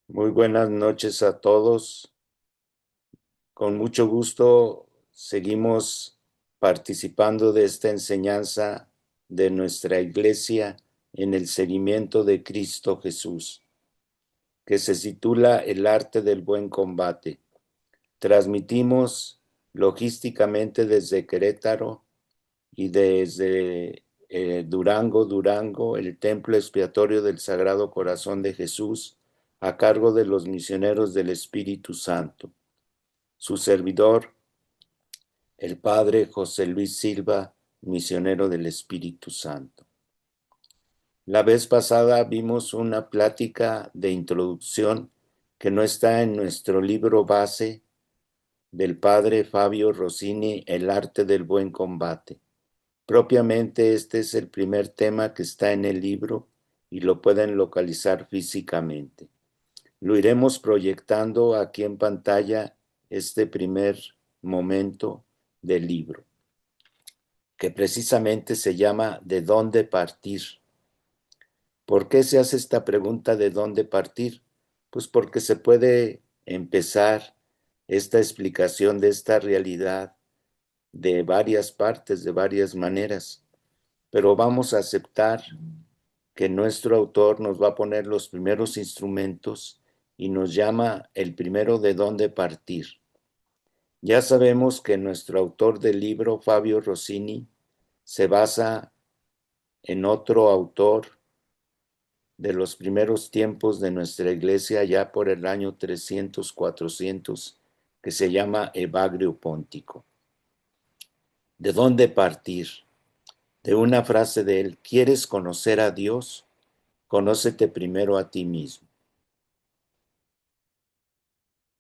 Muy buenas noches a todos. Con mucho gusto seguimos participando de esta enseñanza de nuestra iglesia en el seguimiento de Cristo Jesús, que se titula El arte del buen combate. Transmitimos logísticamente desde Querétaro y desde Durango, el Templo Expiatorio del Sagrado Corazón de Jesús, a cargo de los misioneros del Espíritu Santo. Su servidor, el Padre José Luis Silva, misionero del Espíritu Santo. La vez pasada vimos una plática de introducción que no está en nuestro libro base del Padre Fabio Rossini, El arte del buen combate. Propiamente este es el primer tema que está en el libro y lo pueden localizar físicamente. Lo iremos proyectando aquí en pantalla este primer momento del libro, que precisamente se llama ¿De dónde partir? ¿Por qué se hace esta pregunta de dónde partir? Pues porque se puede empezar esta explicación de esta realidad de varias partes, de varias maneras, pero vamos a aceptar que nuestro autor nos va a poner los primeros instrumentos y nos llama el primero de dónde partir. Ya sabemos que nuestro autor del libro, Fabio Rossini, se basa en otro autor de los primeros tiempos de nuestra iglesia, ya por el año 300, 400, que se llama Evagrio Póntico. ¿De dónde partir? De una frase de él: ¿quieres conocer a Dios? Conócete primero a ti mismo.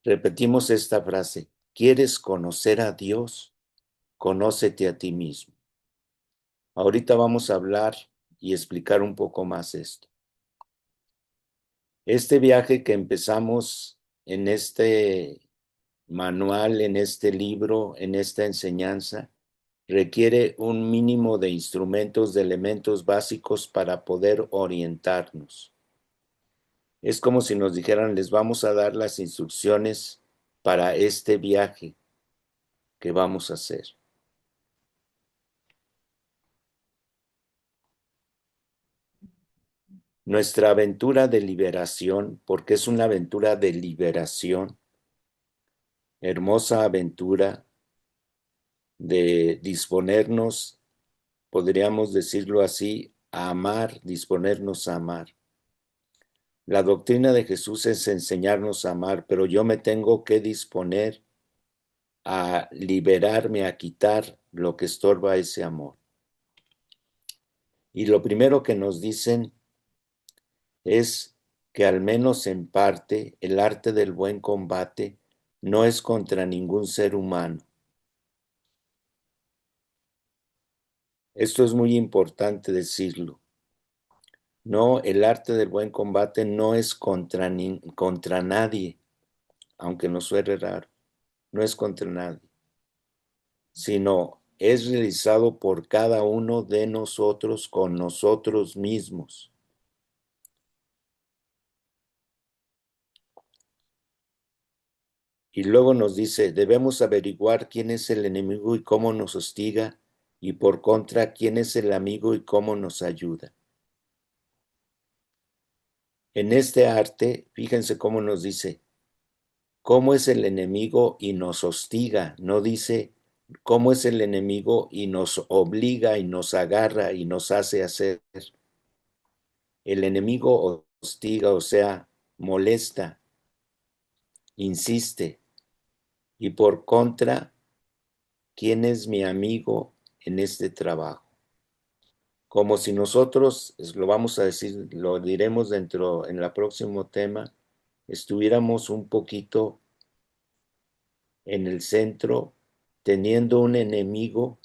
Repetimos esta frase: ¿quieres conocer a Dios? Conócete a ti mismo. Ahorita vamos a hablar y explicar un poco más esto. Este viaje que empezamos en este manual, en este libro, en esta enseñanza, requiere un mínimo de instrumentos, de elementos básicos para poder orientarnos. Es como si nos dijeran: les vamos a dar las instrucciones para este viaje que vamos a hacer. Nuestra aventura de liberación, porque es una aventura de liberación, hermosa aventura de disponernos, podríamos decirlo así, a amar, disponernos a amar. La doctrina de Jesús es enseñarnos a amar, pero yo me tengo que disponer a liberarme, a quitar lo que estorba ese amor. Y lo primero que nos dicen es que, al menos en parte, el arte del buen combate no es contra ningún ser humano. Esto es muy importante decirlo. No, el arte del buen combate no es contra nadie, aunque nos suene raro, no es contra nadie, sino es realizado por cada uno de nosotros con nosotros mismos. Y luego nos dice: debemos averiguar quién es el enemigo y cómo nos hostiga, y por contra, quién es el amigo y cómo nos ayuda. En este arte, fíjense cómo nos dice: cómo es el enemigo y nos hostiga, no dice cómo es el enemigo y nos obliga y nos agarra y nos hace hacer. El enemigo hostiga, o sea, molesta, insiste. Y por contra, ¿quién es mi amigo en este trabajo? Como si nosotros, lo vamos a decir, lo diremos dentro, en el próximo tema, estuviéramos un poquito en el centro, teniendo un enemigo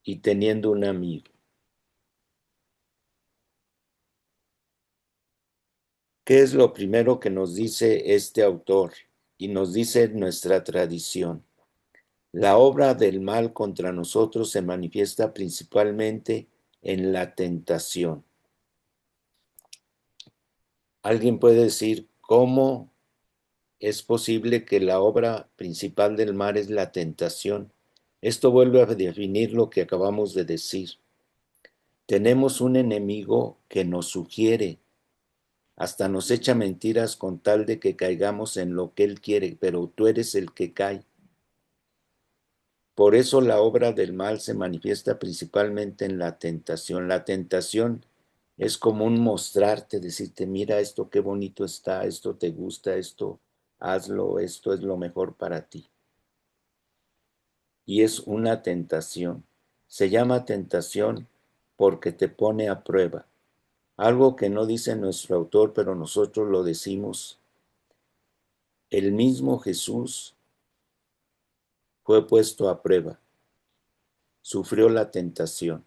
y teniendo un amigo. ¿Qué es lo primero que nos dice este autor y nos dice nuestra tradición? La obra del mal contra nosotros se manifiesta principalmente en la tentación. Alguien puede decir, ¿cómo es posible que la obra principal del mal es la tentación? Esto vuelve a definir lo que acabamos de decir. Tenemos un enemigo que nos sugiere, hasta nos echa mentiras con tal de que caigamos en lo que él quiere, pero tú eres el que cae. Por eso la obra del mal se manifiesta principalmente en la tentación. La tentación es como un mostrarte, decirte, mira esto, qué bonito está, esto te gusta, esto, hazlo, esto es lo mejor para ti. Y es una tentación. Se llama tentación porque te pone a prueba. Algo que no dice nuestro autor, pero nosotros lo decimos. El mismo Jesús fue puesto a prueba, sufrió la tentación.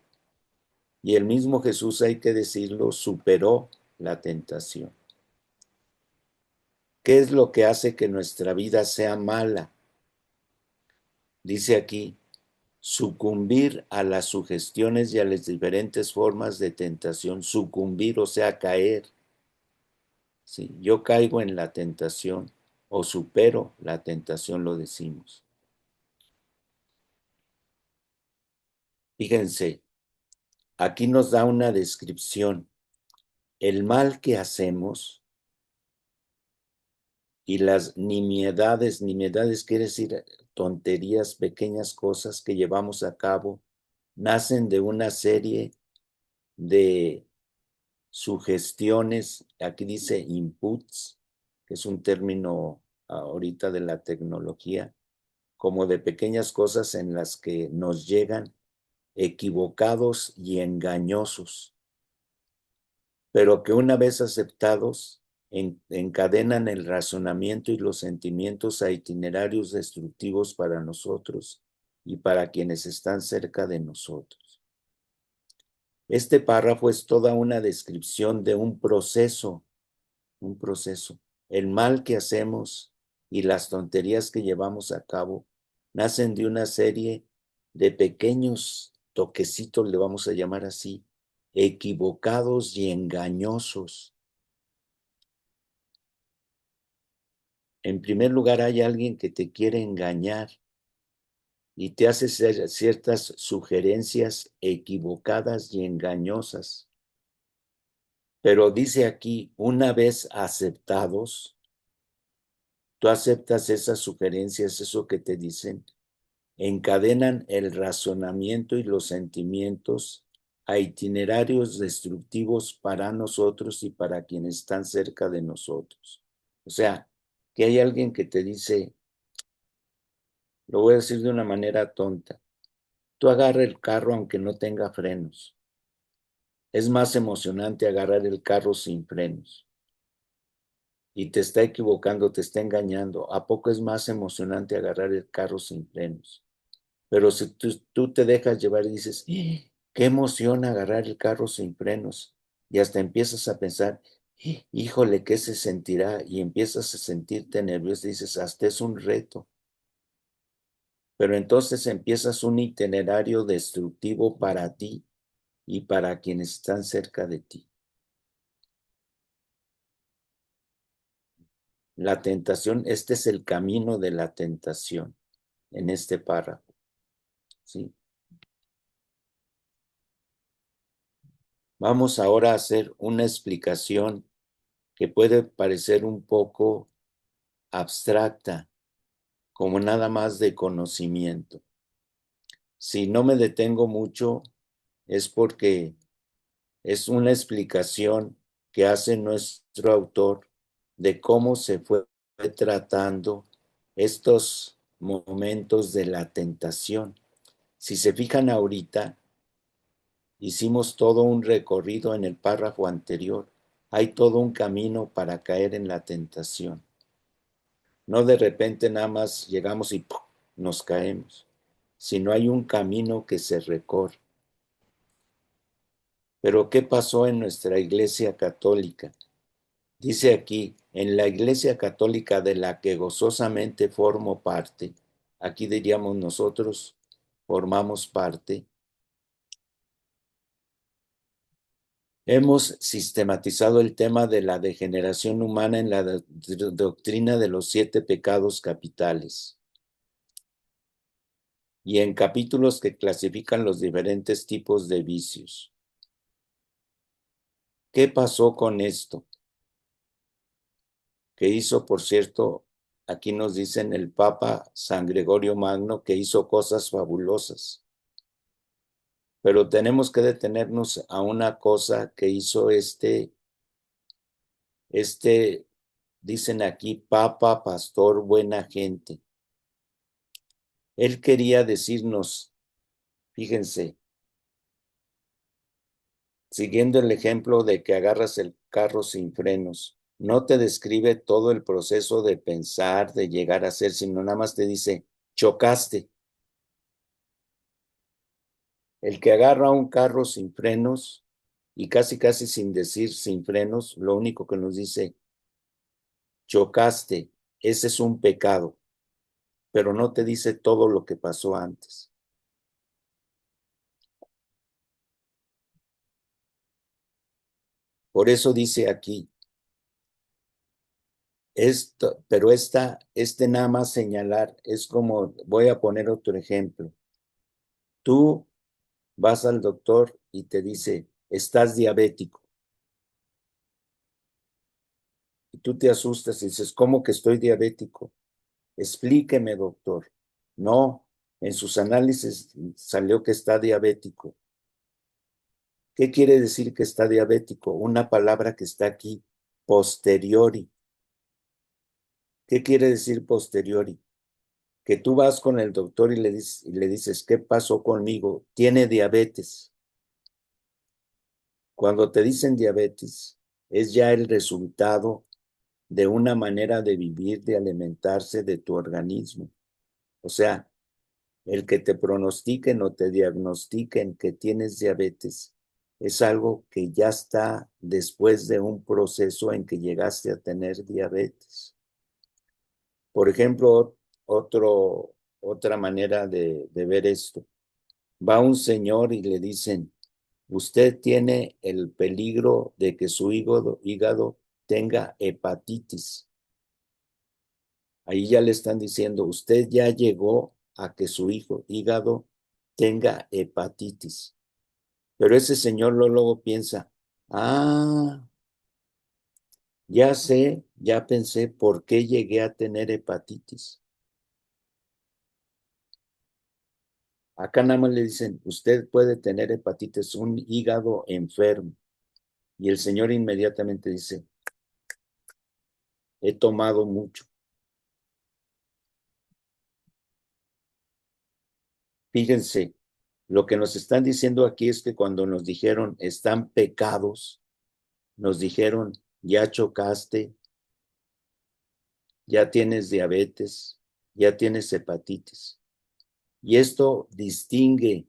Y el mismo Jesús, hay que decirlo, superó la tentación. ¿Qué es lo que hace que nuestra vida sea mala? Dice aquí, sucumbir a las sugestiones y a las diferentes formas de tentación. Sucumbir, o sea, caer. ¿Sí? Yo caigo en la tentación o supero la tentación, lo decimos. Fíjense, aquí nos da una descripción. El mal que hacemos y las nimiedades quiere decir tonterías, pequeñas cosas que llevamos a cabo, nacen de una serie de sugestiones, aquí dice inputs, que es un término ahorita de la tecnología, como de pequeñas cosas en las que nos llegan equivocados y engañosos, pero que una vez aceptados encadenan el razonamiento y los sentimientos a itinerarios destructivos para nosotros y para quienes están cerca de nosotros. Este párrafo es toda una descripción de un proceso. El mal que hacemos y las tonterías que llevamos a cabo nacen de una serie de pequeños toquecitos, le vamos a llamar así, equivocados y engañosos. En primer lugar, hay alguien que te quiere engañar y te hace ciertas sugerencias equivocadas y engañosas. Pero dice aquí, una vez aceptados, tú aceptas esas sugerencias, eso que te dicen, encadenan el razonamiento y los sentimientos a itinerarios destructivos para nosotros y para quienes están cerca de nosotros. O sea, que hay alguien que te dice, lo voy a decir de una manera tonta, tú agarra el carro aunque no tenga frenos. Es más emocionante agarrar el carro sin frenos. Y te está equivocando, te está engañando. ¿A poco es más emocionante agarrar el carro sin frenos? Pero si tú te dejas llevar y dices, qué emoción agarrar el carro sin frenos, y hasta empiezas a pensar, híjole, ¿qué se sentirá? Y empiezas a sentirte nervioso y dices, hasta es un reto. Pero entonces empiezas un itinerario destructivo para ti y para quienes están cerca de ti. La tentación, este es el camino de la tentación en este párrafo, ¿sí? Vamos ahora a hacer una explicación que puede parecer un poco abstracta, como nada más de conocimiento. Si no me detengo mucho, es porque es una explicación que hace nuestro autor de cómo se fue tratando estos momentos de la tentación. Si se fijan ahorita, hicimos todo un recorrido en el párrafo anterior. Hay todo un camino para caer en la tentación. No de repente nada más llegamos y ¡pum!, nos caemos, sino hay un camino que se recorre. Pero ¿qué pasó en nuestra Iglesia Católica? Dice aquí, en la Iglesia Católica de la que gozosamente formo parte, aquí diríamos nosotros formamos parte, Hemos sistematizado el tema de la degeneración humana en la doctrina de los 7 pecados capitales y en capítulos que clasifican los diferentes tipos de vicios. ¿Qué pasó con esto? Que hizo, por cierto, aquí nos dicen el Papa San Gregorio Magno, que hizo cosas fabulosas. Pero tenemos que detenernos a una cosa que hizo dicen aquí, Papa, pastor, buena gente. Él quería decirnos, fíjense, siguiendo el ejemplo de que agarras el carro sin frenos, no te describe todo el proceso de pensar, de llegar a ser, sino nada más te dice, chocaste. El que agarra un carro sin frenos y casi casi sin decir sin frenos, lo único que nos dice, chocaste, ese es un pecado, pero no te dice todo lo que pasó antes. Por eso dice aquí, esto, pero este nada más señalar, es como, voy a poner otro ejemplo. Tú vas al doctor y te dice, estás diabético. Y tú te asustas y dices, ¿cómo que estoy diabético? Explíqueme, doctor. No, en sus análisis salió que está diabético. ¿Qué quiere decir que está diabético? Una palabra que está aquí, posteriori. ¿Qué quiere decir posteriori? Que tú vas con el doctor y le dices, ¿qué pasó conmigo? Tiene diabetes. Cuando te dicen diabetes, es ya el resultado de una manera de vivir, de alimentarse de tu organismo. O sea, el que te pronostiquen o te diagnostiquen que tienes diabetes es algo que ya está después de un proceso en que llegaste a tener diabetes. Por ejemplo, otra manera de ver esto. Va un señor y le dicen, usted tiene el peligro de que su hígado tenga hepatitis. Ahí ya le están diciendo, usted ya llegó a que su hígado tenga hepatitis. Pero ese señor luego piensa, ah, ya sé, ya pensé por qué llegué a tener hepatitis. Acá nada más le dicen, usted puede tener hepatitis, un hígado enfermo. Y el señor inmediatamente dice, he tomado mucho. Fíjense, lo que nos están diciendo aquí es que cuando nos dijeron, están pecados, nos dijeron, ya chocaste, ya tienes diabetes, ya tienes hepatitis. Y esto distingue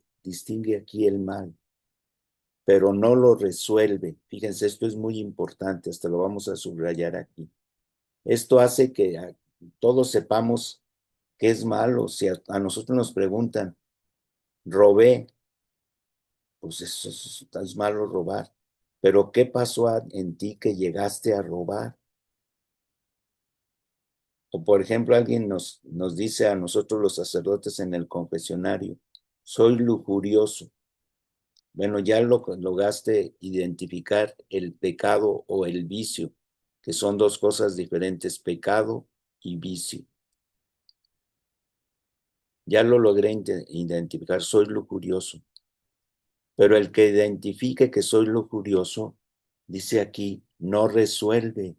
aquí el mal, pero no lo resuelve. Fíjense, esto es muy importante, hasta lo vamos a subrayar aquí. Esto hace que todos sepamos qué es malo. Si a nosotros nos preguntan, robé, pues eso es malo robar. Pero ¿qué pasó en ti que llegaste a robar? O por ejemplo, alguien nos dice a nosotros los sacerdotes en el confesionario, soy lujurioso. Bueno, ya lograste identificar el pecado o el vicio, que son dos cosas diferentes, pecado y vicio. Ya lo logré identificar, soy lujurioso. Pero el que identifique que soy lujurioso, dice aquí, no resuelve.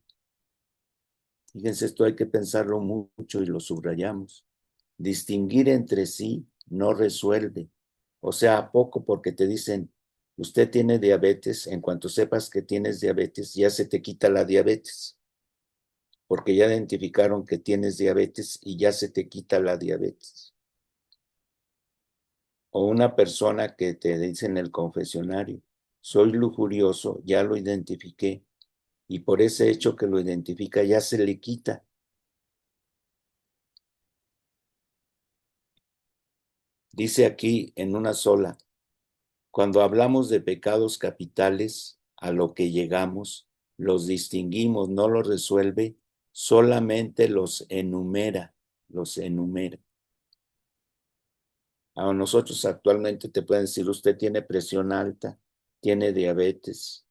Fíjense, esto hay que pensarlo mucho y lo subrayamos. Distinguir entre sí no resuelve. O sea, ¿a poco porque te dicen, usted tiene diabetes, en cuanto sepas que tienes diabetes, ya se te quita la diabetes? Porque ya identificaron que tienes diabetes y ya se te quita la diabetes. O una persona que te dice en el confesionario, soy lujurioso, ya lo identifiqué, y por ese hecho que lo identifica ya se le quita. Dice aquí en una sola, cuando hablamos de pecados capitales, a lo que llegamos, los distinguimos, no los resuelve, solamente los enumera, los enumera. A nosotros actualmente te pueden decir, usted tiene presión alta, tiene diabetes.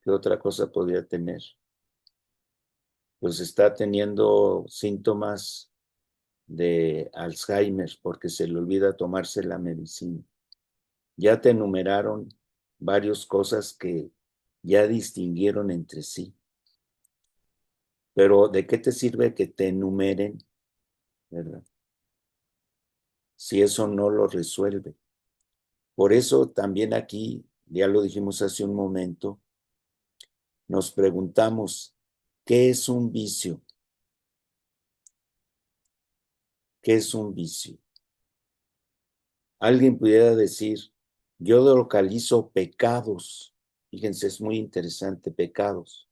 ¿Qué otra cosa podría tener? Pues está teniendo síntomas de Alzheimer porque se le olvida tomarse la medicina. Ya te enumeraron varias cosas que ya distinguieron entre sí. Pero ¿de qué te sirve que te enumeren, verdad? Si eso no lo resuelve. Por eso también aquí, ya lo dijimos hace un momento, nos preguntamos, ¿qué es un vicio? ¿Qué es un vicio? Alguien pudiera decir, yo localizo pecados. Fíjense, es muy interesante, pecados.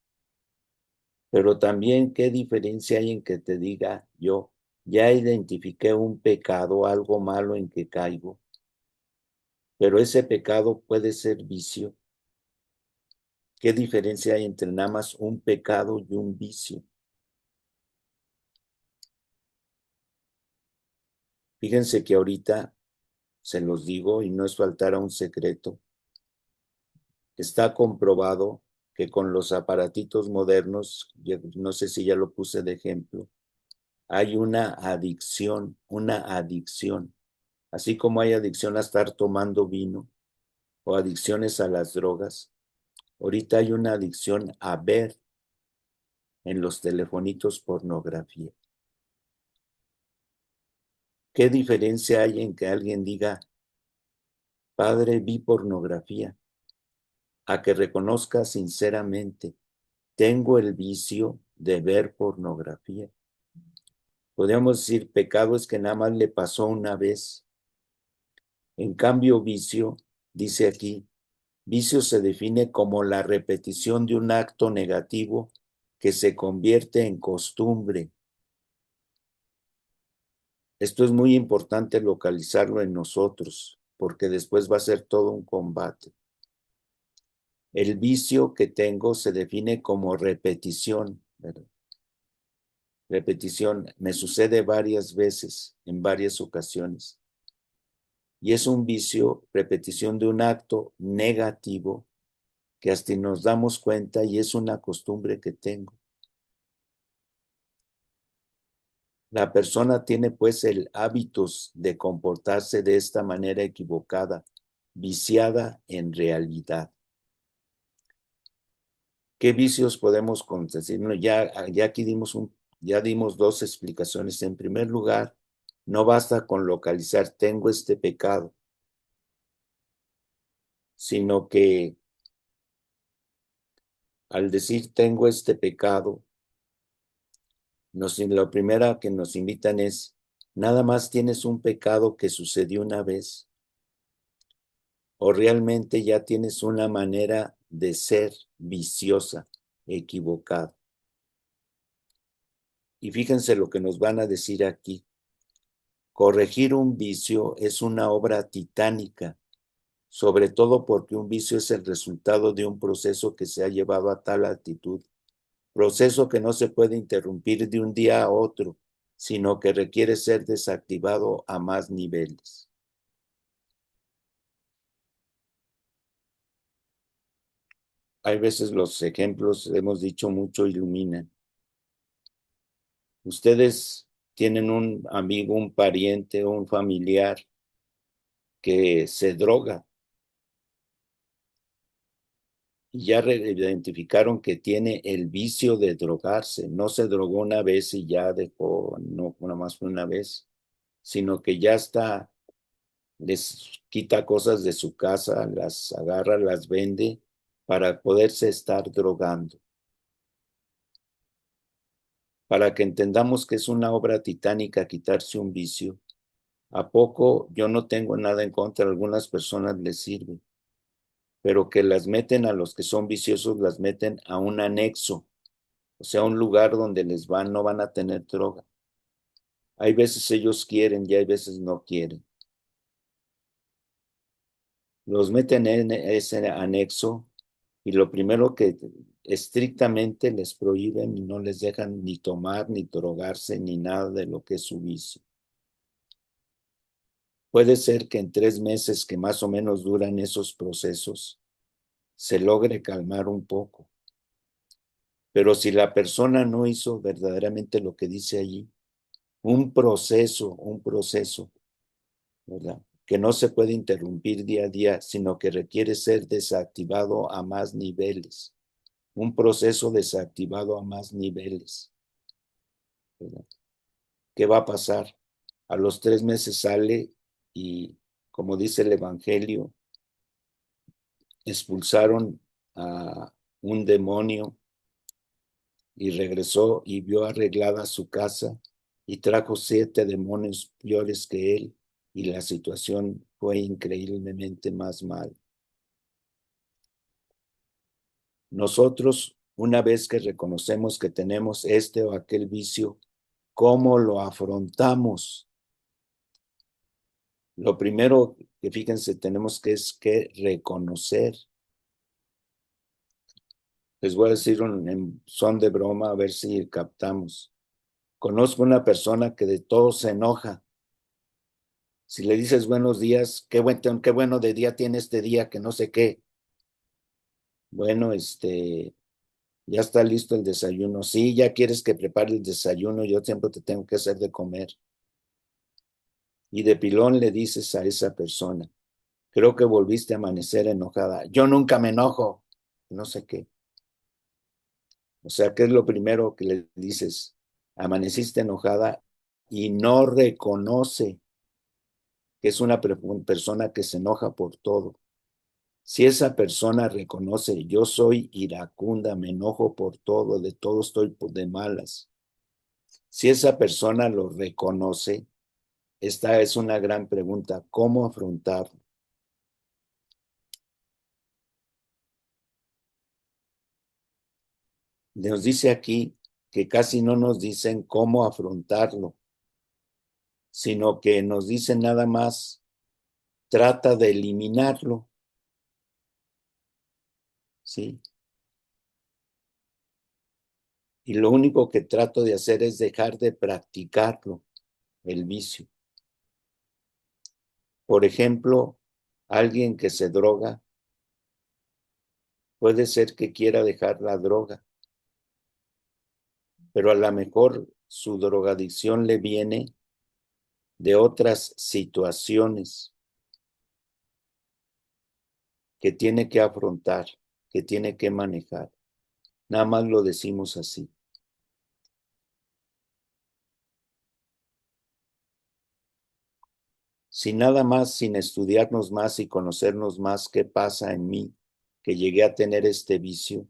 Pero también, ¿qué diferencia hay en que te diga yo, ya identifiqué un pecado, algo malo en que caigo, pero ese pecado puede ser vicio? ¿Qué diferencia hay entre nada más un pecado y un vicio? Fíjense que ahorita, se los digo y no es faltar a un secreto, está comprobado que con los aparatitos modernos, no sé si ya lo puse de ejemplo, hay una adicción, así como hay adicción a estar tomando vino o adicciones a las drogas, ahorita hay una adicción a ver en los telefonitos pornografía. ¿Qué diferencia hay en que alguien diga, padre, vi pornografía, a que reconozca sinceramente, tengo el vicio de ver pornografía? Podríamos decir, pecado es que nada más le pasó una vez. En cambio, vicio, dice aquí, vicio se define como la repetición de un acto negativo que se convierte en costumbre. Esto es muy importante localizarlo en nosotros, porque después va a ser todo un combate. El vicio que tengo se define como repetición, ¿verdad? Repetición, me sucede varias veces, en varias ocasiones. Y es un vicio, repetición de un acto negativo que hasta nos damos cuenta y es una costumbre que tengo. La persona tiene pues el hábito de comportarse de esta manera equivocada, viciada en realidad. ¿Qué vicios podemos decir? No, ya aquí ya dimos dos explicaciones. En primer lugar, no basta con localizar tengo este pecado, sino que al decir tengo este pecado, lo primero que nos invitan es, nada más tienes un pecado que sucedió una vez, o realmente ya tienes una manera de ser viciosa, equivocada. Y fíjense lo que nos van a decir aquí. Corregir un vicio es una obra titánica, sobre todo porque un vicio es el resultado de un proceso que se ha llevado a tal actitud, proceso que no se puede interrumpir de un día a otro, sino que requiere ser desactivado a más niveles. Hay veces los ejemplos, hemos dicho mucho, iluminan. Ustedes tienen un amigo, un pariente, un familiar que se droga y ya identificaron que tiene el vicio de drogarse. No se drogó una vez y ya dejó, no nada más fue una vez, sino que ya está, les quita cosas de su casa, las agarra, las vende para poderse estar drogando. Para que entendamos que es una obra titánica quitarse un vicio. ¿A poco yo no tengo nada en contra? A algunas personas les sirve, pero que las meten a los que son viciosos, las meten a un anexo, o sea, un lugar donde no van a tener droga. Hay veces ellos quieren y hay veces no quieren. los meten en ese anexo y lo primero que estrictamente les prohíben y no les dejan ni tomar, ni drogarse, ni nada de lo que es su vicio. Puede ser que en 3 meses que más o menos duran esos procesos, se logre calmar un poco. Pero si la persona no hizo verdaderamente lo que dice allí, un proceso, ¿verdad? Que no se puede interrumpir día a día, sino que requiere ser desactivado a más niveles. Un proceso desactivado a más niveles, ¿verdad? ¿Qué va a pasar? A los 3 meses sale y, como dice el Evangelio, expulsaron a un demonio y regresó y vio arreglada su casa y trajo 7 demonios peores que él y la situación fue increíblemente más mal. Nosotros, una vez que reconocemos que tenemos este o aquel vicio, ¿cómo lo afrontamos? Lo primero que fíjense tenemos que reconocer. Les voy a decir en son de broma a ver si captamos. Conozco una persona que de todo se enoja. Si le dices buenos días, qué bueno de día tiene este día, que no sé qué. Bueno, ya está listo el desayuno. Sí, ya quieres que prepare el desayuno, yo siempre te tengo que hacer de comer. Y de pilón le dices a esa persona, creo que volviste a amanecer enojada. Yo nunca me enojo, no sé qué. O sea, ¿qué es lo primero que le dices? Amaneciste enojada y no reconoce que es una persona que se enoja por todo. Si esa persona reconoce, yo soy iracunda, me enojo por todo, de todo estoy de malas. Si esa persona lo reconoce, esta es una gran pregunta, ¿cómo afrontarlo? Nos dice aquí que casi no nos dicen cómo afrontarlo, sino que nos dicen nada más, trata de eliminarlo, ¿sí? Y lo único que trato de hacer es dejar de practicarlo, el vicio. Por ejemplo, alguien que se droga, puede ser que quiera dejar la droga, pero a lo mejor su drogadicción le viene de otras situaciones que tiene que afrontar, que tiene que manejar. Nada más lo decimos así. Sin nada más, sin estudiarnos más y conocernos más qué pasa en mí, que llegué a tener este vicio,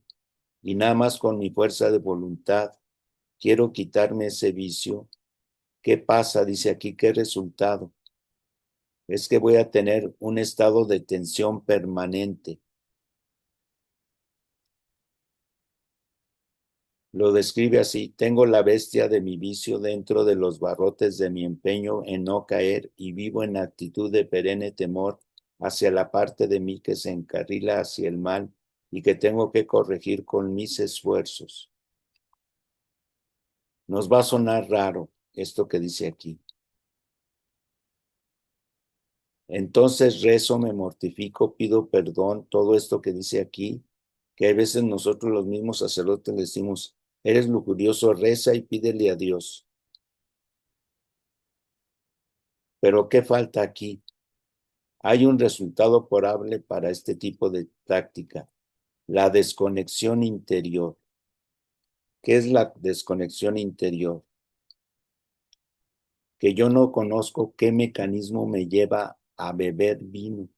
y nada más con mi fuerza de voluntad, quiero quitarme ese vicio. ¿Qué pasa? Dice aquí, ¿qué resultado? Es que voy a tener un estado de tensión permanente. Lo describe así, tengo la bestia de mi vicio dentro de los barrotes de mi empeño en no caer y vivo en actitud de perenne temor hacia la parte de mí que se encarrila hacia el mal y que tengo que corregir con mis esfuerzos. Nos va a sonar raro esto que dice aquí. Entonces rezo, me mortifico, pido perdón, todo esto que dice aquí, que a veces nosotros los mismos sacerdotes le decimos, eres lujurioso, reza y pídele a Dios. Pero ¿qué falta aquí? Hay un resultado probable para este tipo de práctica, la desconexión interior. ¿Qué es la desconexión interior? Que yo no conozco qué mecanismo me lleva a beber vino.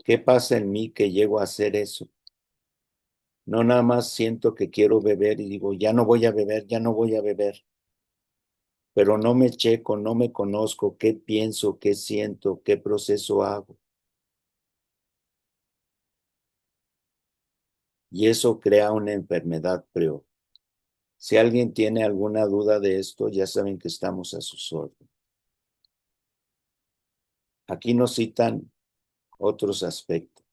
¿Qué pasa en mí que llego a hacer eso? No nada más siento que quiero beber y digo, ya no voy a beber, ya no voy a beber. Pero no me checo, no me conozco qué pienso, qué siento, qué proceso hago. Y eso crea una enfermedad peor. Si alguien tiene alguna duda de esto, ya saben que estamos a sus órdenes. Aquí nos citan otros aspectos.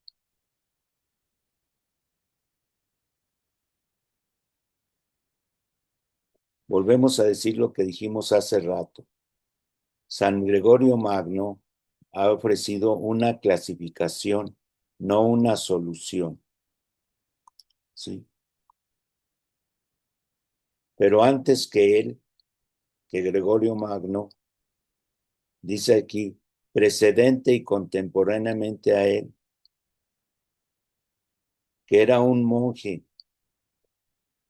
Volvemos a decir lo que dijimos hace rato. San Gregorio Magno ha ofrecido una clasificación, no una solución. ¿Sí? Pero antes que él, que Gregorio Magno, dice aquí, precedente y contemporáneamente a él, que era un monje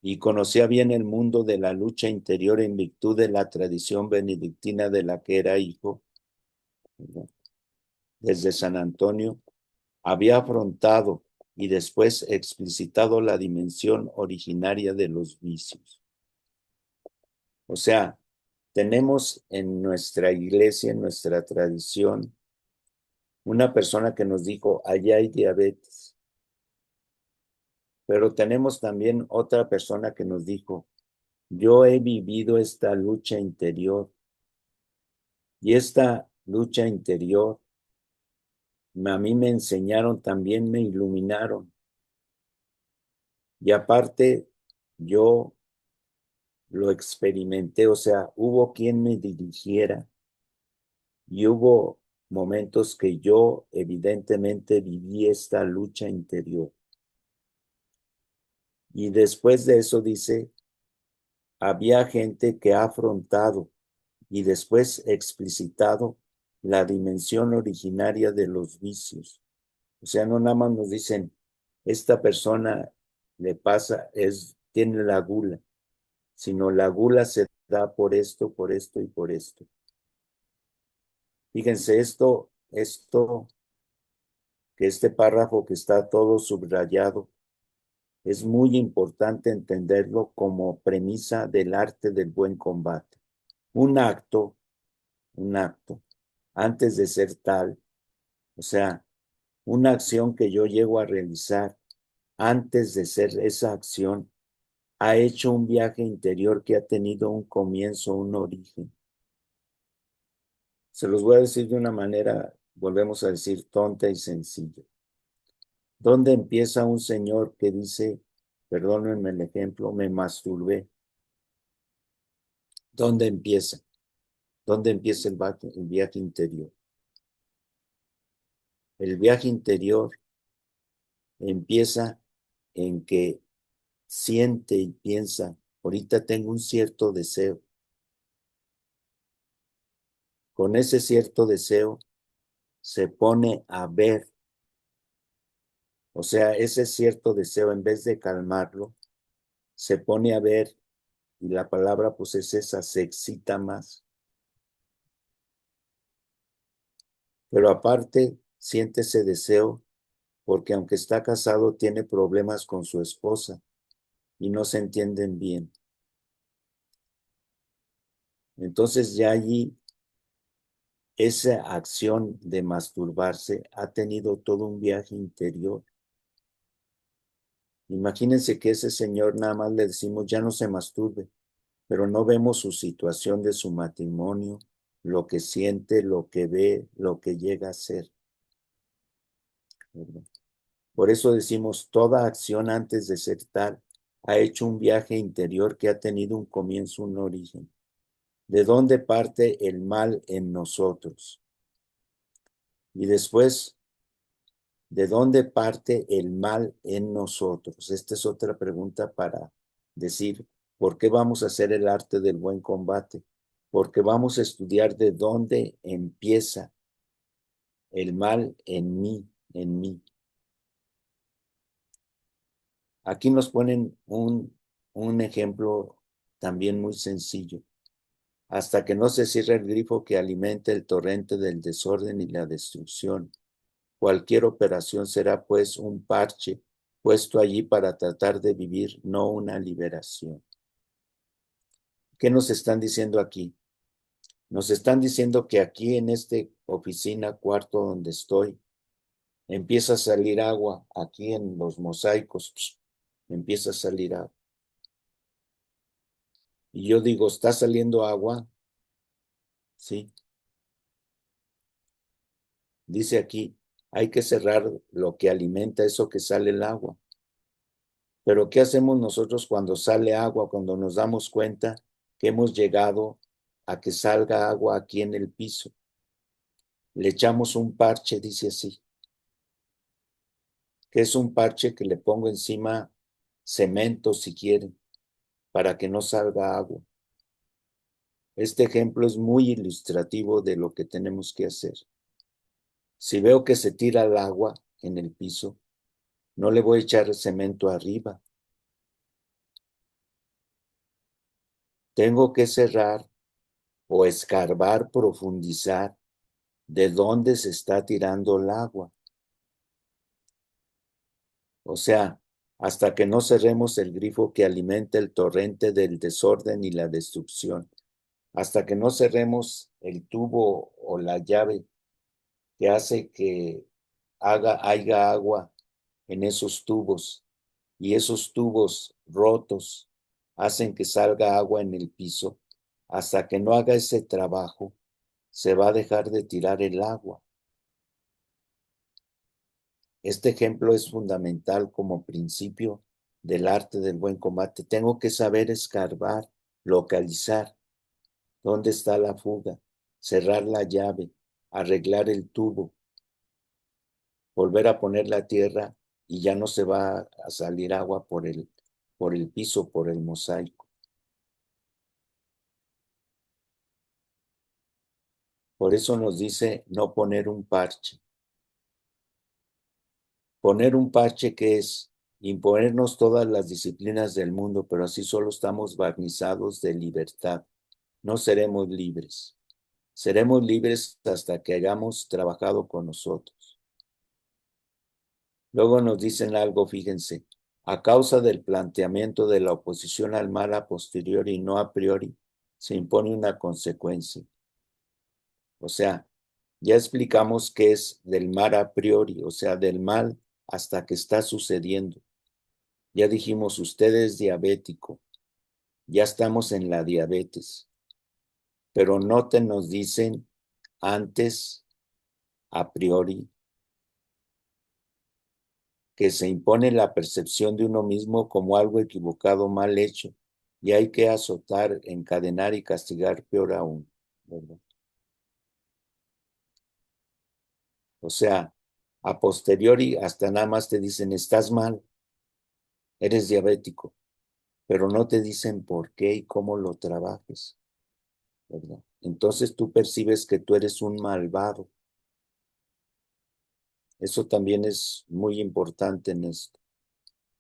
y conocía bien el mundo de la lucha interior en virtud de la tradición benedictina de la que era hijo, ¿verdad? Desde San Antonio, había afrontado y después explicitado la dimensión originaria de los vicios. O sea, tenemos en nuestra iglesia, en nuestra tradición, una persona que nos dijo, allá hay diabetes, pero tenemos también otra persona que nos dijo, yo he vivido esta lucha interior y esta lucha interior a mí me enseñaron, también me iluminaron. Y aparte, yo lo experimenté, o sea, hubo quien me dirigiera y hubo momentos que yo evidentemente viví esta lucha interior. Y después de eso dice, había gente que ha afrontado y después explicitado la dimensión originaria de los vicios. O sea, no nada más nos dicen, esta persona le pasa, tiene la gula, sino la gula se da por esto y por esto. Fíjense, que este párrafo que está todo subrayado, es muy importante entenderlo como premisa del arte del buen combate. Un acto, un acto, antes de ser tal, o sea, una acción que yo llego a realizar antes de ser esa acción, ha hecho un viaje interior que ha tenido un comienzo, un origen. Se los voy a decir de una manera, volvemos a decir, tonta y sencilla. ¿Dónde empieza un señor que dice, perdónenme el ejemplo, me masturbé? ¿Dónde empieza? ¿Dónde empieza el viaje interior? El viaje interior empieza en que siente y piensa, ahorita tengo un cierto deseo. Con ese cierto deseo se pone a ver, o sea, ese cierto deseo, en vez de calmarlo, se pone a ver, y la palabra pues es esa, se excita más. Pero aparte, siente ese deseo porque aunque está casado, tiene problemas con su esposa y no se entienden bien. Entonces ya allí esa acción de masturbarse ha tenido todo un viaje interior. Imagínense que ese señor nada más le decimos ya no se masturbe, pero no vemos su situación de su matrimonio, lo que siente, lo que ve, lo que llega a ser, ¿verdad? Por eso decimos, toda acción antes de ser tal ha hecho un viaje interior que ha tenido un comienzo, un origen. ¿De dónde parte el mal en nosotros? Y después, ¿de dónde parte el mal en nosotros? Esta es otra pregunta para decir, ¿por qué vamos a hacer el arte del buen combate? Porque vamos a estudiar de dónde empieza el mal en mí, en mí. Aquí nos ponen un ejemplo también muy sencillo. Hasta que no se cierre el grifo que alimenta el torrente del desorden y la destrucción, cualquier operación será pues un parche puesto allí para tratar de vivir, no una liberación. ¿Qué nos están diciendo aquí? Nos están diciendo que aquí en esta oficina, cuarto donde estoy, empieza a salir agua, aquí en los mosaicos, empieza a salir agua. Y yo digo, ¿está saliendo agua? Sí. Dice aquí, hay que cerrar lo que alimenta eso que sale el agua. Pero ¿qué hacemos nosotros cuando sale agua, cuando nos damos cuenta que hemos llegado a que salga agua aquí en el piso? Le echamos un parche, dice así, que es un parche que le pongo encima cemento si quieren, para que no salga agua. Este ejemplo es muy ilustrativo de lo que tenemos que hacer. Si veo que se tira el agua en el piso, no le voy a echar cemento arriba. Tengo que cerrar o escarbar, profundizar de dónde se está tirando el agua. O sea, hasta que no cerremos el grifo que alimenta el torrente del desorden y la destrucción, hasta que no cerremos el tubo o la llave que hace que haya agua en esos tubos y esos tubos rotos hacen que salga agua en el piso, hasta que no haga ese trabajo, se va a dejar de tirar el agua. Este ejemplo es fundamental como principio del arte del buen combate. Tengo que saber escarbar, localizar dónde está la fuga, cerrar la llave, arreglar el tubo, volver a poner la tierra y ya no se va a salir agua por el piso, por el mosaico. Por eso nos dice no poner un parche. Poner un parche que es imponernos todas las disciplinas del mundo, pero así solo estamos barnizados de libertad. No seremos libres. Seremos libres hasta que hayamos trabajado con nosotros. Luego nos dicen algo, fíjense, a causa del planteamiento de la oposición al mal a posteriori y no a priori, se impone una consecuencia. O sea, ya explicamos qué es del mal a priori, o sea, del mal hasta que está sucediendo. Ya dijimos, usted es diabético, ya estamos en la diabetes, pero no te nos dicen antes, a priori, que se impone la percepción de uno mismo como algo equivocado, mal hecho, y hay que azotar, encadenar y castigar peor aún, ¿verdad? O sea, a posteriori hasta nada más te dicen, estás mal, eres diabético, pero no te dicen por qué y cómo lo trabajes, ¿verdad? Entonces tú percibes que tú eres un malvado. Eso también es muy importante en esto.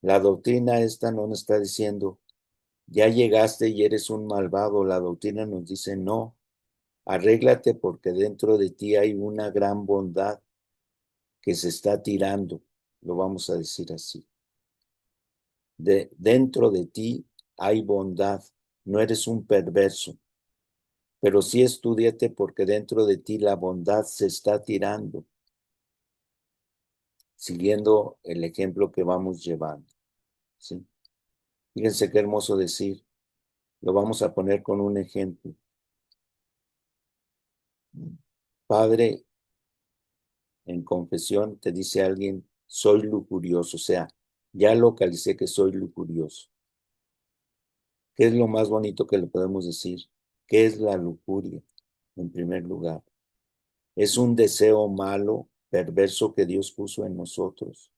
La doctrina esta no nos está diciendo, ya llegaste y eres un malvado. La doctrina nos dice, no, arréglate porque dentro de ti hay una gran bondad que se está tirando, lo vamos a decir así. Dentro de ti hay bondad, no eres un perverso, pero sí estúdiate porque dentro de ti la bondad se está tirando, siguiendo el ejemplo que vamos llevando, ¿sí? Fíjense qué hermoso decir, lo vamos a poner con un ejemplo. Padre, en confesión te dice alguien, soy lujurioso, o sea, ya localicé que soy lujurioso. ¿Qué es lo más bonito que le podemos decir? ¿Qué es la lujuria? En primer lugar, es un deseo malo, perverso que Dios puso en nosotros,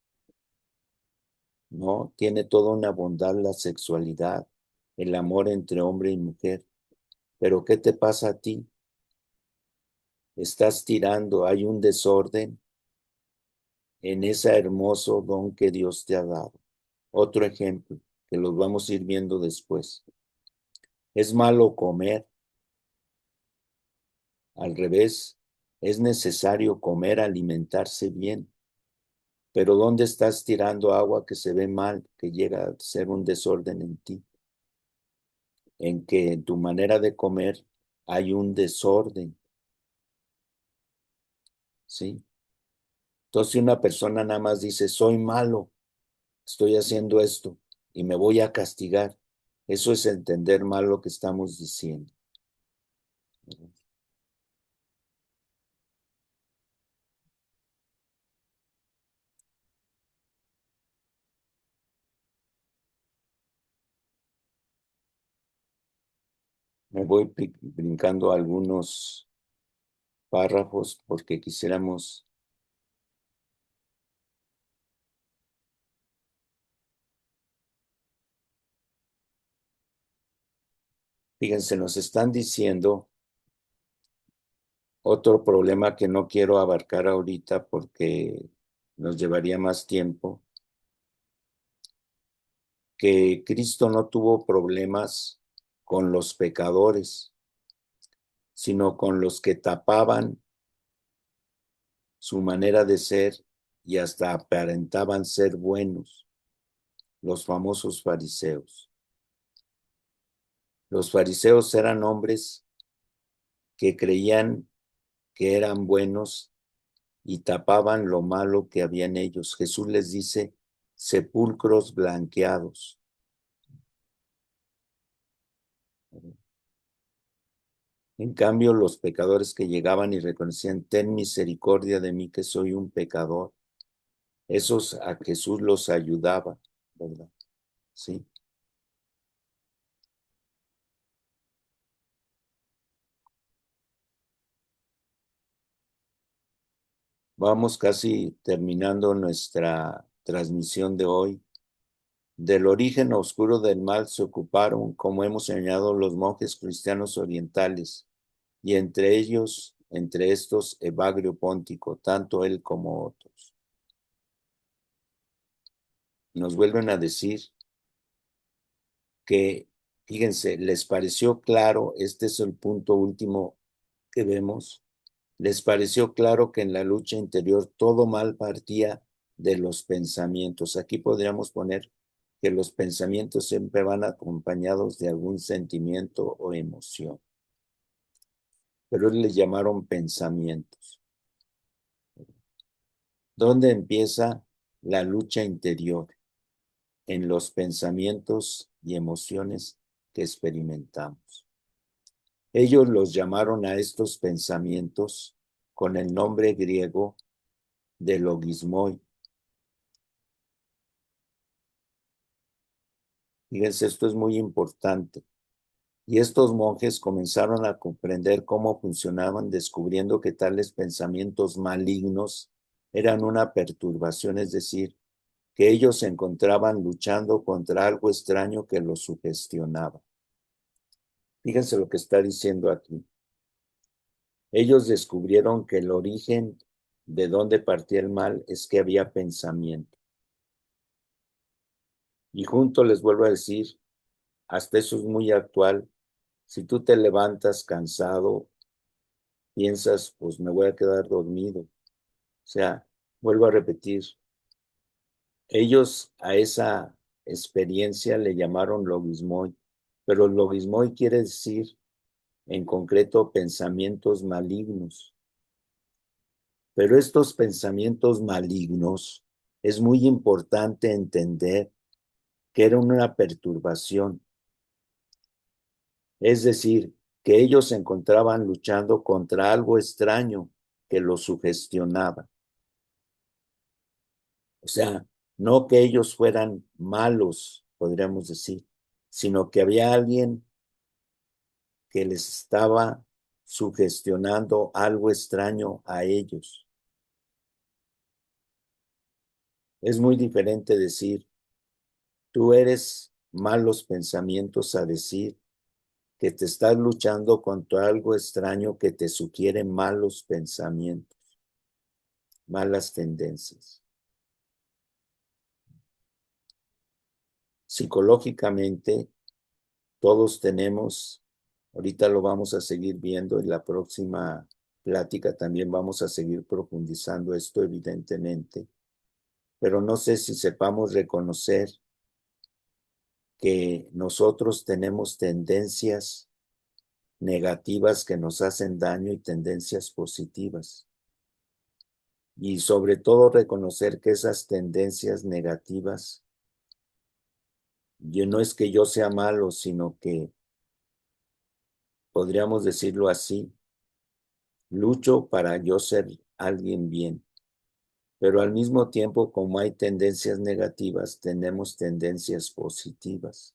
¿no? Tiene toda una bondad la sexualidad, el amor entre hombre y mujer. Pero ¿qué te pasa a ti? Estás tirando, hay un desorden en ese hermoso don que Dios te ha dado. Otro ejemplo, que los vamos a ir viendo después. Es malo comer, al revés, es necesario comer, alimentarse bien. Pero ¿dónde estás tirando agua que se ve mal, que llega a ser un desorden en ti? En que en tu manera de comer hay un desorden, ¿sí? Entonces, si una persona nada más dice, soy malo, estoy haciendo esto y me voy a castigar, eso es entender mal lo que estamos diciendo. Me voy brincando algunos párrafos porque quisiéramos, fíjense, nos están diciendo otro problema que no quiero abarcar ahorita porque nos llevaría más tiempo, que Cristo no tuvo problemas con los pecadores, sino con los que tapaban su manera de ser y hasta aparentaban ser buenos, los famosos fariseos. Los fariseos eran hombres que creían que eran buenos y tapaban lo malo que había en ellos. Jesús les dice, sepulcros blanqueados. En cambio, los pecadores que llegaban y reconocían, ten misericordia de mí que soy un pecador, esos a Jesús los ayudaba, ¿verdad? Sí. Vamos casi terminando nuestra transmisión de hoy. Del origen oscuro del mal se ocuparon, como hemos señalado, los monjes cristianos orientales, y entre estos, Evagrio Póntico, tanto él como otros. Nos vuelven a decir que, fíjense, les pareció claro, este es el punto último que vemos, les pareció claro que en la lucha interior todo mal partía de los pensamientos. Aquí podríamos poner que los pensamientos siempre van acompañados de algún sentimiento o emoción, pero les llamaron pensamientos. ¿Dónde empieza la lucha interior? En los pensamientos y emociones que experimentamos. Ellos los llamaron a estos pensamientos con el nombre griego de logismoi. Fíjense, esto es muy importante. Y estos monjes comenzaron a comprender cómo funcionaban, descubriendo que tales pensamientos malignos eran una perturbación, es decir, que ellos se encontraban luchando contra algo extraño que los sugestionaba. Fíjense lo que está diciendo aquí. Ellos descubrieron que el origen de dónde partía el mal es que había pensamiento. Y junto les vuelvo a decir, hasta eso es muy actual. Si tú te levantas cansado, piensas, pues me voy a quedar dormido. O sea, vuelvo a repetir, ellos a esa experiencia le llamaron logismoi, pero logismoi quiere decir en concreto pensamientos malignos. Pero estos pensamientos malignos es muy importante entender que eran una perturbación. Es decir, que ellos se encontraban luchando contra algo extraño que los sugestionaba. O sea, no que ellos fueran malos, podríamos decir, sino que había alguien que les estaba sugestionando algo extraño a ellos. Es muy diferente decir, tú eres malos pensamientos a decir que te estás luchando contra algo extraño que te sugiere malos pensamientos, malas tendencias. Psicológicamente, todos tenemos, ahorita lo vamos a seguir viendo en la próxima plática, también vamos a seguir profundizando esto evidentemente, pero no sé si sepamos reconocer que nosotros tenemos tendencias negativas que nos hacen daño y tendencias positivas. Y sobre todo reconocer que esas tendencias negativas, yo no es que yo sea malo, sino que podríamos decirlo así, lucho para yo ser alguien bien, pero al mismo tiempo, como hay tendencias negativas, tenemos tendencias positivas.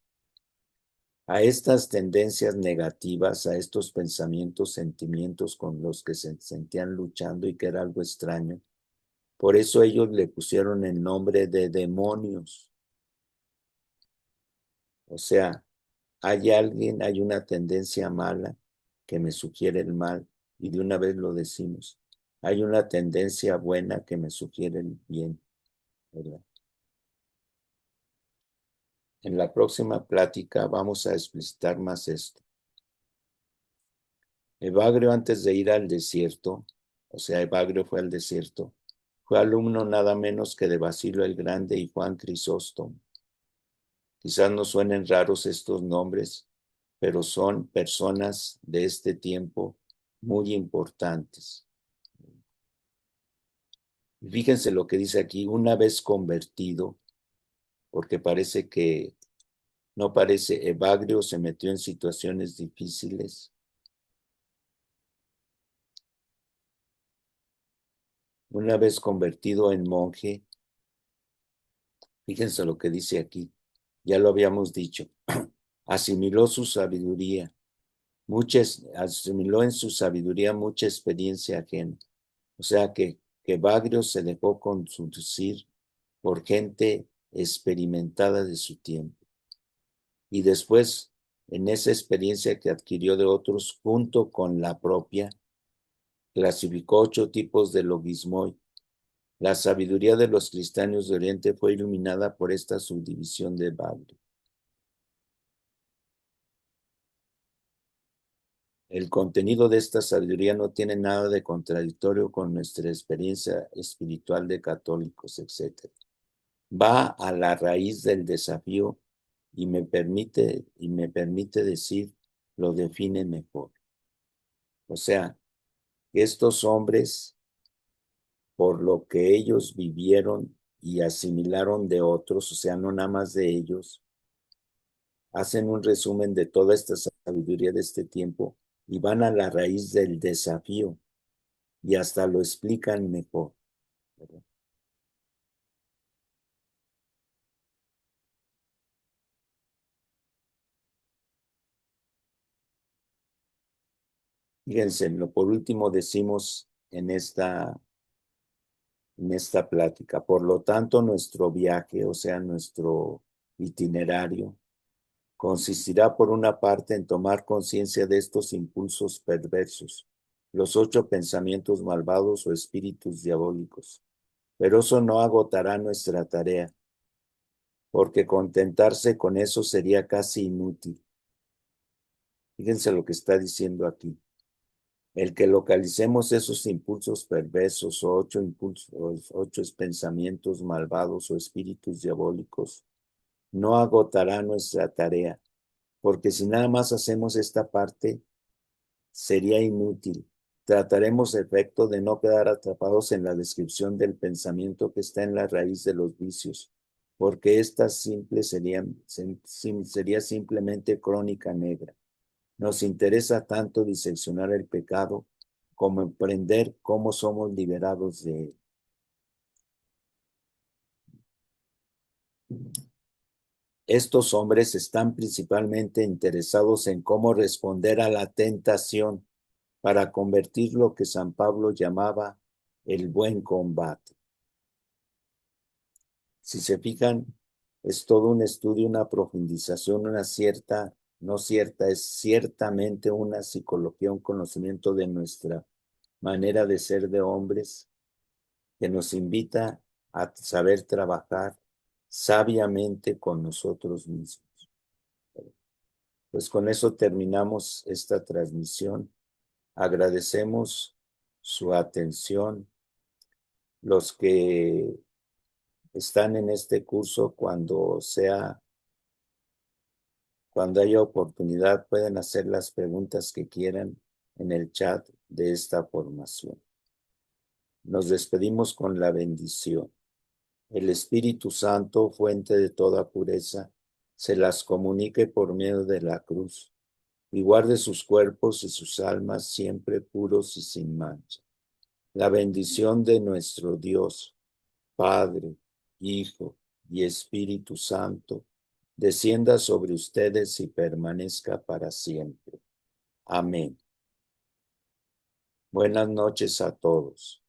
A estas tendencias negativas, a estos pensamientos, sentimientos con los que se sentían luchando y que era algo extraño. Por eso ellos le pusieron el nombre de demonios. O sea, hay una tendencia mala que me sugiere el mal y de una vez lo decimos. Hay una tendencia buena que me sugiere el bien, ¿verdad? En la próxima plática vamos a explicitar más esto. Evagrio, antes de ir al desierto, o sea, Evagrio fue al desierto, fue alumno nada menos que de Basilio el Grande y Juan Crisóstomo. Quizás nos suenen raros estos nombres, pero son personas de este tiempo muy importantes. Y fíjense lo que dice aquí, una vez convertido, porque parece que no parece, Evagrio se metió en situaciones difíciles. Una vez convertido en monje, fíjense lo que dice aquí, ya lo habíamos dicho, asimiló su sabiduría, asimiló en su sabiduría mucha experiencia ajena. O sea que Bagrio se dejó conducir por gente experimentada de su tiempo. Y después, en esa experiencia que adquirió de otros, junto con la propia, clasificó 8 tipos de logismoi. La sabiduría de los cristianos de Oriente fue iluminada por esta subdivisión de Bagrio. El contenido de esta sabiduría no tiene nada de contradictorio con nuestra experiencia espiritual de católicos, etc. Va a la raíz del desafío y me permite decir, lo define mejor. O sea, estos hombres, por lo que ellos vivieron y asimilaron de otros, o sea, no nada más de ellos, hacen un resumen de toda esta sabiduría de este tiempo y van a la raíz del desafío y hasta lo explican mejor, ¿verdad? Fíjense, por último decimos en esta plática. Por lo tanto, nuestro viaje, o sea, nuestro itinerario, consistirá por una parte en tomar conciencia de estos impulsos perversos, los 8 pensamientos malvados o espíritus diabólicos. Pero eso no agotará nuestra tarea, porque contentarse con eso sería casi inútil. Fíjense lo que está diciendo aquí. El que localicemos esos impulsos perversos o 8 impulsos, 8 pensamientos malvados o espíritus diabólicos, no agotará nuestra tarea, porque si nada más hacemos esta parte, sería inútil. Trataremos efecto de no quedar atrapados en la descripción del pensamiento que está en la raíz de los vicios, porque esta sería simplemente crónica negra. Nos interesa tanto diseccionar el pecado como emprender cómo somos liberados de él. Estos hombres están principalmente interesados en cómo responder a la tentación para convertir lo que San Pablo llamaba el buen combate. Si se fijan, es todo un estudio, una profundización, es ciertamente una psicología, un conocimiento de nuestra manera de ser de hombres que nos invita a saber trabajar sabiamente con nosotros mismos. Pues con eso terminamos esta transmisión. Agradecemos su atención. Los que están en este curso, cuando haya oportunidad, pueden hacer las preguntas que quieran en el chat de esta formación. Nos despedimos con la bendición. El Espíritu Santo, fuente de toda pureza, se las comunique por medio de la cruz y guarde sus cuerpos y sus almas siempre puros y sin mancha. La bendición de nuestro Dios, Padre, Hijo y Espíritu Santo, descienda sobre ustedes y permanezca para siempre. Amén. Buenas noches a todos.